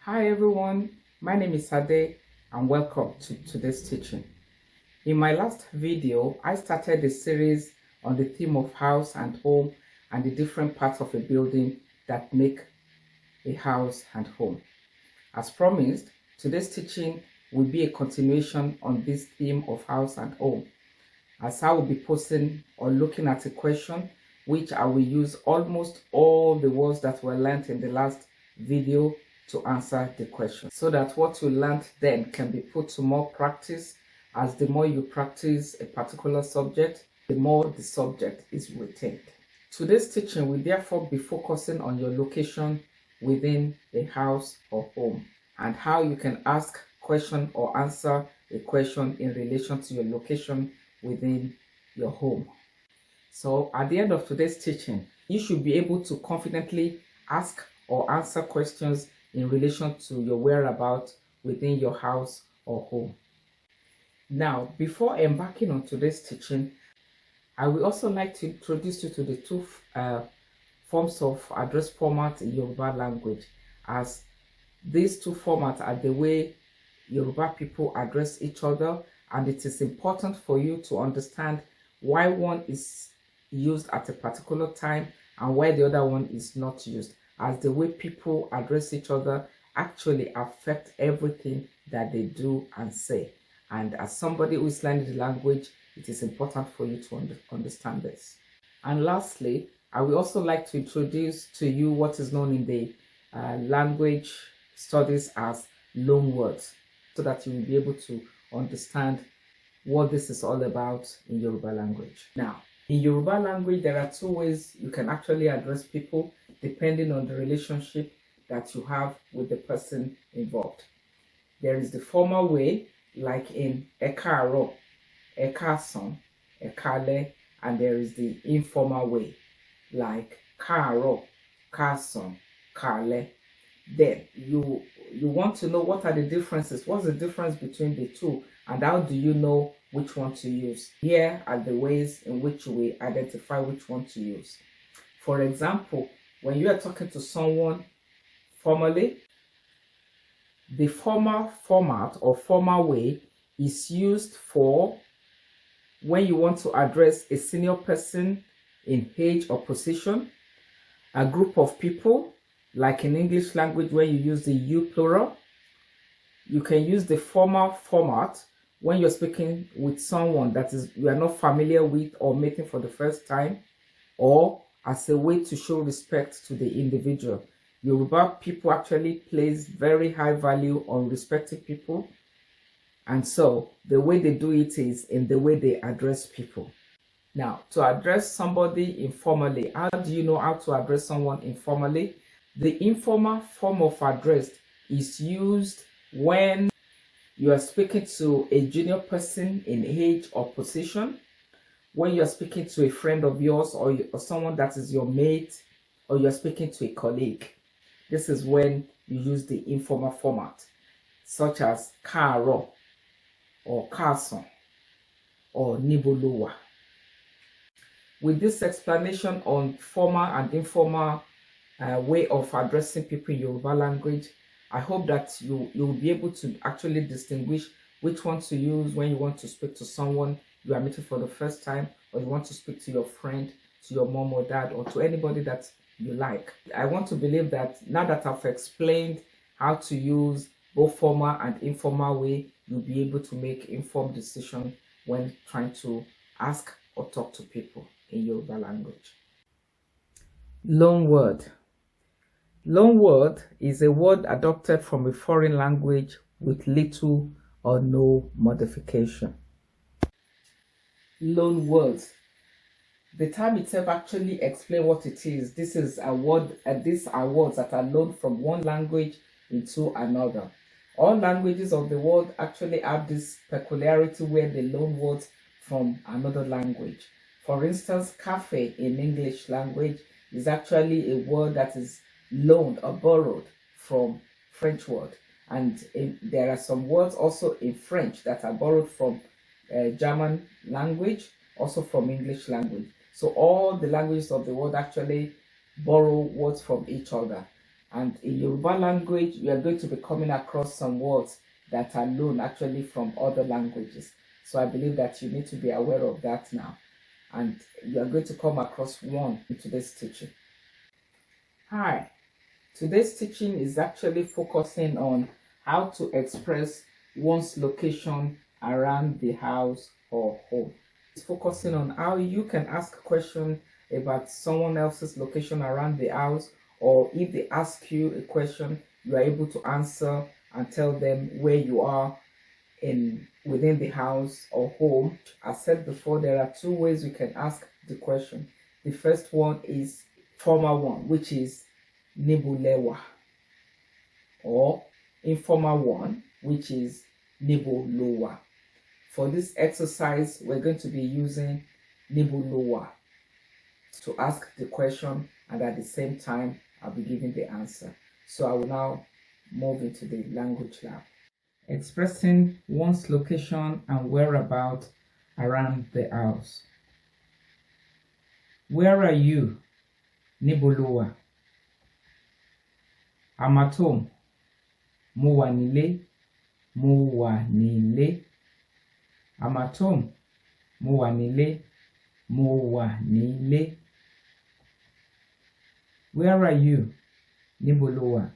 Hi everyone, my name is Ade and welcome to today's teaching. In my last video, I started a series on the theme of house and home and the different parts of a building that make a house and home. As promised, today's teaching will be a continuation on this theme of house and home, as I will be posting or looking at a question which I will use almost all the words that were learned in the last video to answer the question, so that what you learned then can be put to more practice, as the more you practice a particular subject, the more the subject is retained. Today's teaching will therefore be focusing on your location within a house or home, and how you can ask question or answer a question in relation to your location within your home. So at the end of today's teaching, you should be able to confidently ask or answer questions in relation to your whereabouts within your house or home. Now, before embarking on today's teaching, I would also like to introduce you to the two forms of address format in Yoruba language, as these two formats are the way Yoruba people address each other, and it is important for you to understand why one is used at a particular time and why the other one is not used, as the way people address each other actually affect everything that they do and say. And as somebody who is learning the language, it is important for you to understand this. And lastly, I would also like to introduce to you what is known in the language studies as loan words, so that you will be able to understand what this is all about in Yoruba language. Now, in Yoruba language, there are two ways you can actually address people depending on the relationship that you have with the person involved. There is the formal way, like in Ekaro, Ekason, Ekale, and there is the informal way, like Karo, Kason, Kale. Then you want to know what are the differences, what's the difference between the two, and how do you know which one to use. Here are the ways in which we identify which one to use. For example, when you are talking to someone formally, the formal format or formal way is used for when you want to address a senior person in age or position, a group of people, like in English language where you use the you plural. You can use the formal format when you're speaking with someone that you are not familiar with or meeting for the first time, or as a way to show respect to the individual. Yoruba people actually place very high value on respecting people, and so the way they do it is in the way they address people. Now, to address somebody informally, how do you know how to address someone informally? The informal form of address is used when you are speaking to a junior person in age or position, when you are speaking to a friend of yours or someone that is your mate, or you are speaking to a colleague. This is when you use the informal format, such as Karo, or Carson, or Nibolowa. With this explanation on formal and informal way of addressing people in Yoruba language, I hope that you will be able to actually distinguish which one to use when you want to speak to someone you are meeting for the first time, or you want to speak to your friend, to your mom or dad, or to anybody that you like. I want to believe that now that I've explained how to use both formal and informal way, you'll be able to make informed decisions when trying to ask or talk to people in Yoruba language. Loan word. Loan word is a word adopted from a foreign language with little or no modification. Loan words. The term itself actually explains what it is. This is a word, these are words that are loaned from one language into another. All languages of the world actually have this peculiarity where they loan words from another language. For instance, cafe in English language is actually a word that is loaned or borrowed from French word. And there are some words also in French that are borrowed from German language, also from English language. So all the languages of the world actually borrow words from each other. And in Yoruba language, we are going to be coming across some words that are known actually from other languages. So I believe that you need to be aware of that now. And you are going to come across one in today's teaching. Hi, today's teaching is actually focusing on how to express one's location around the house or home. It's focusing on how you can ask a question about someone else's location around the house, or if they ask you a question, you are able to answer and tell them where you are within the house or home. As said before, there are two ways you can ask the question. The first one is formal one, which is Nibulewa, or informal one, which is Nibulowa. For this exercise, we're going to be using Nibulowa to ask the question, and at the same time, I'll be giving the answer. So I will now move into the language lab. Expressing one's location and whereabouts around the house. Where are you? Nibulowa. I'm at home. Mo wà nílé. Mo wà nílé. I'm at home. Mo wà nílé. Mo wà nílé. Where are you? Nibulowa.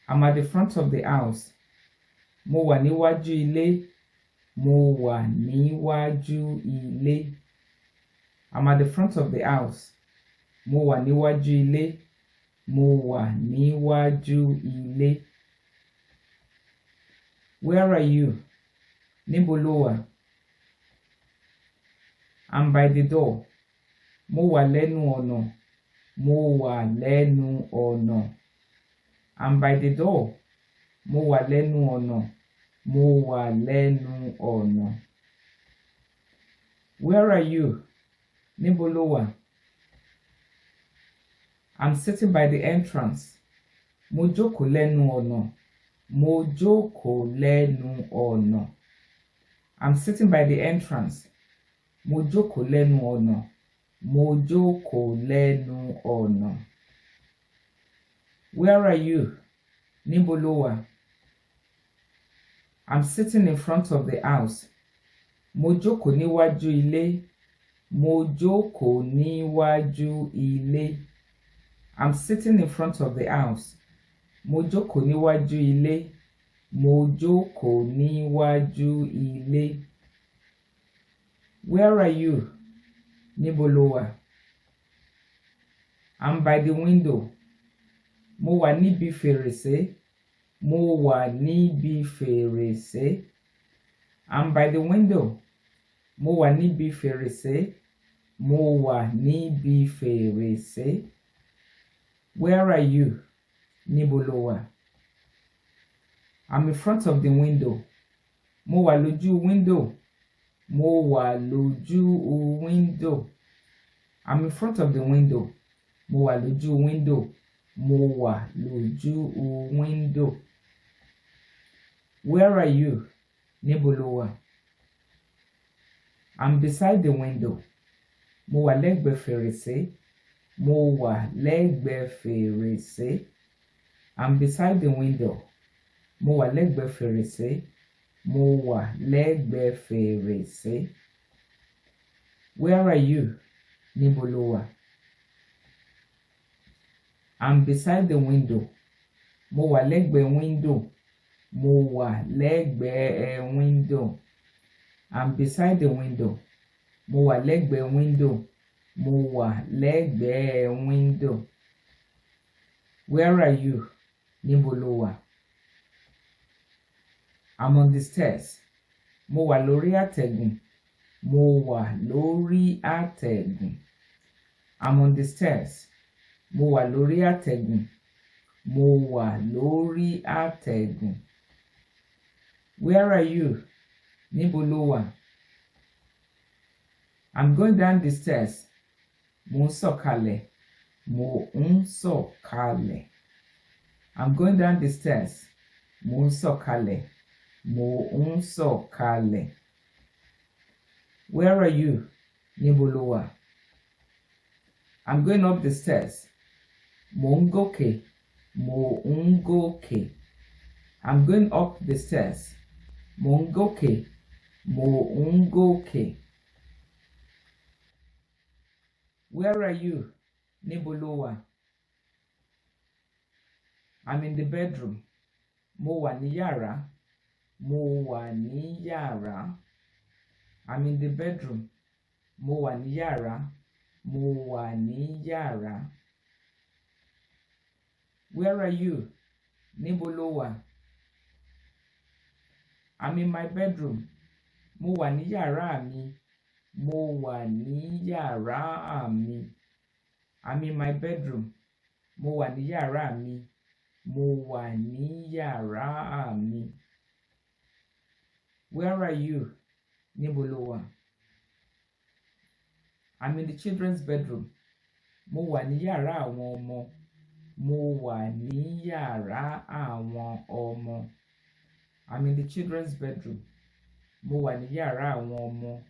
I'm at the front of the house. Mo wà níwájú ilé. Mo wà níwájú ilé. I'm at the front of the house. Mo wà níwájú ilé. Mo wà níwájú ilé. Where are you? Nibulowa. I'm by the door. Mo wà lẹ́nu ọ̀nà. Mo wà lẹ́nu ọ̀nà. I'm by the door. Mo wà lẹ́nu ọ̀nà. Mo wà lẹ́nu ọ̀nà. Where are you? Nibulowa. I'm sitting by the entrance. Mo jókòó lẹ́nu ọ̀nà. Mo jókòó lẹ́nu ọ̀nà. I'm sitting by the entrance. Mo jókòó lẹ́nu ọ̀nà. Mo jókòó lẹ́nu ọ̀nà. Where are you? Nibulowa. I'm sitting in front of the house. Mo jókòó níwájú ilé. Mo jókòó níwájú ilé. I'm sitting in front of the house. Mo jókòó níwájú ilé. Mo jókòó níwájú ilé. Where are you? Nibulowa. I'm by the window. Mo wà níbi fèrèsé. Mo wà níbi fèrèsé. I'm by the window. Mo wà níbi fèrèsé. Mo wà níbi fèrèsé. Where are you? Nibulowa. I'm in front of the window. Mo wà lójú window. Mo wà lójú window. I'm in front of the window. Mo wà lójú window. Mo wà lójú window. Where are you? Nibulowa. I'm beside the window. Mo wà lẹ́gbẹ̀ẹ́ fèrèsé. Mo wà lẹ́gbẹ̀ẹ́ fèrèsé. I'm beside the window. Mo wà lẹ́gbẹ̀ẹ́ fèrèsé. Mo wà lẹ́gbẹ̀ẹ́ fèrèsé. Where are you? Nibulowa. I'm beside the window. Mo wà lẹ́gbẹ̀ẹ́ window. Mo wà lẹ́gbẹ̀ẹ́ window. I'm beside the window. Mo wà lẹ́gbẹ̀ẹ́ window. Mo wà lẹ́gbẹ̀ẹ́ window. Where are you? Nibulowa. I'm on the stairs. Mo wà lórí àtẹ̀gùn. Mo wà lórí àtẹ̀gùn. I'm on the stairs. Mo wà lórí àtẹ̀gùn. Mo wà lórí àtẹ̀gùn. Where are you? Nibulowa. I'm going down the stairs. Mo ń sọ̀kalẹ̀. Mo ń sọ̀kalẹ̀. I'm going down the stairs. Mo ń sọ̀kalẹ̀. Mò ń sọ̀kalẹ̀. Where are you? Níbo lo wà? I'm going up the stairs. Mò ń gòkè. Mò ń gòkè. I'm going up the stairs. Mò ń gòkè. Mò ń gòkè. Where are you? Níbo lo wà? I'm in the bedroom. Mo wà ní yàrá. Mo wà ní yàrá. I'm in the bedroom. Mo wà ní yàrá. Mo wà ní yàrá. Where are you? Níbo lo wà? I'm in my bedroom. Mo wà ní yàrá mi. Mo wà ní yàrá mi. I'm in my bedroom. Mo wà ní yàrá mi. Mo wà ní yàrá mi. Where are you? Níbo lo wà? I'm in the children's bedroom. Mo wà ní yàrá àwọn ọmọ. Mo wà ní yàrá àwọn ọmọ. I'm in the children's bedroom. Mo wà ní yàrá àwọn ọmọ.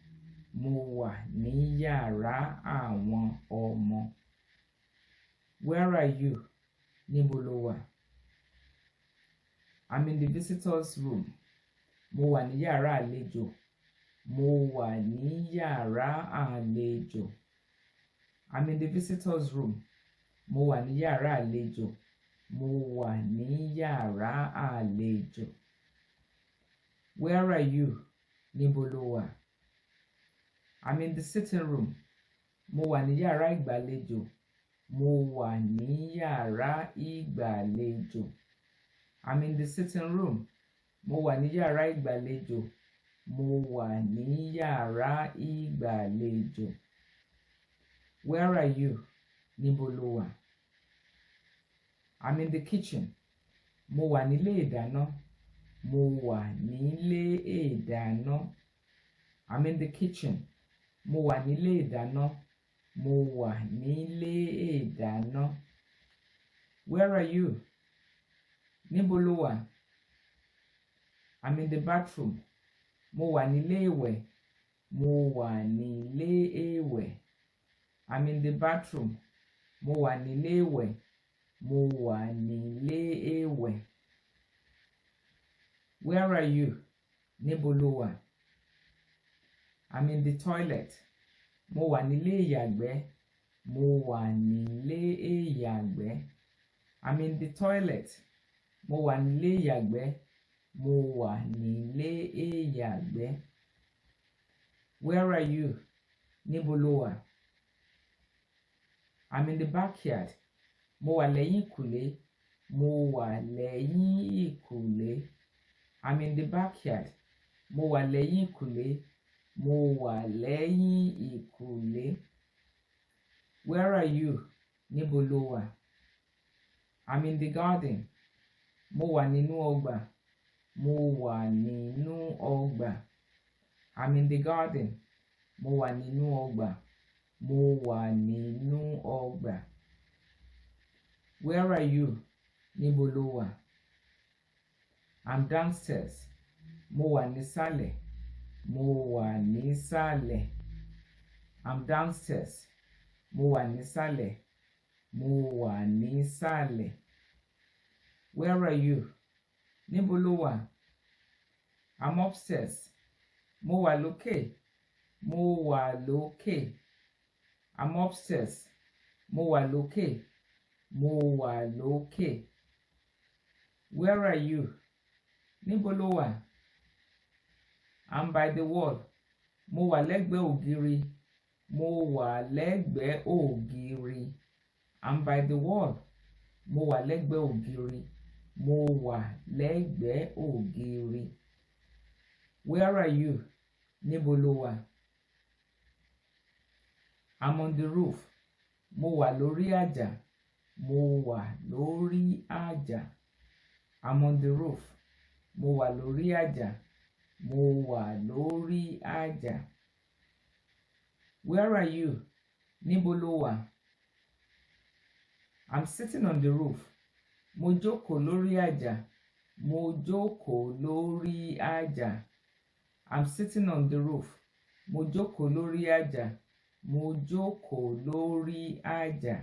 Mo wà ní yàrá àwọn ọmọ. Where are you? Níbo lo wà? I'm in the visitors' room. Mo wà ní yàrá àlejò. Mo wà ní yàrá àlejò. I'm in the visitors' room. Mo wà ní yàrá àlejò. Mo wà ní yàrá àlejò. Where are you? Níbo lo wà? I'm in the sitting room. Mo wà ní yàrá ìgbàlejò. Mo wà ní yàrá ìgbàlejò. I'm in the sitting room. Mo wà ní yàrá ìgbàlejò. Mo wà ní yàrá ìgbàlejò. Where are you? Níbo lo wà? I'm in the kitchen. Mo wà nílé ìdáná. Mo wà nílé ìdáná. I'm in the kitchen. Mo wà nílé ìdáná. Mo wà nílé ìdáná. Where are you? Níbo lo wà? I'm in the bathroom. Mo wà nílé ìwẹ̀. Mo wà nílé ìwẹ̀. I'm in the bathroom. Mo wà nílé ìwẹ̀. Mo wà nílé ìwẹ̀. Where are you? Níbo lo wà? I'm in the toilet. Mo wà nílé ìyàgbẹ́. Mo wà nílé ìyàgbẹ́. I'm in the toilet. Mo wà nílé ìyàgbẹ́. Mo wà nílé ìyàgbẹ́. Where are you? Níbo lo wà? I'm in the backyard. Mo wà lẹ́yìn ìkùlé. Mo wà lẹ́yìn ìkùlé. I'm in the backyard. Mo wà lẹ́yìn ìkùlé. Mo wà lẹ́yìn ìkùlé. Where are you? Níbo lo wà? I'm in the garden. Mo wà nínú ọgbà. Mo wà nínú ọgbà. I'm in the garden. Mo wà nínú ọgbà. Mo wà nínú ọgbà. Where are you? Níbo lo wà? I'm downstairs. Mo wà nísàlẹ̀. Mo wà nísàlẹ̀. I'm downstairs. Mo wà nísàlẹ̀. Mo wà nísàlẹ̀. Where are you? Níbo lo wà? I'm upstairs. Mo wà lókè. Mo wà lókè. I'm upstairs. Mo wà lókè. Mo wà lókè. Where are you? Níbo lo wà? I'm by the wall. Mo wà lẹ́gbẹ̀ẹ́ ògiri. Mo wà lẹ́gbẹ̀ẹ́ ògiri. I'm by the wall. Mo wà lẹ́gbẹ̀ẹ́ ògiri. Mo wà lẹ́gbẹ̀ẹ́ ògiri. Where are you? Níbo lo wà? I'm on the roof. Mo wà lórí àjà. Mo wà lórí àjà. I'm on the roof. Mo wà lórí àjà. Mo wà lórí àjà. Where are you? Níbo lo wà? I'm sitting on the roof. Mo jókòó lórí àjà. Mo jókòó lórí àjà. I'm sitting on the roof. Mo jókòó lórí àjà. Mo jókòó lórí àjà.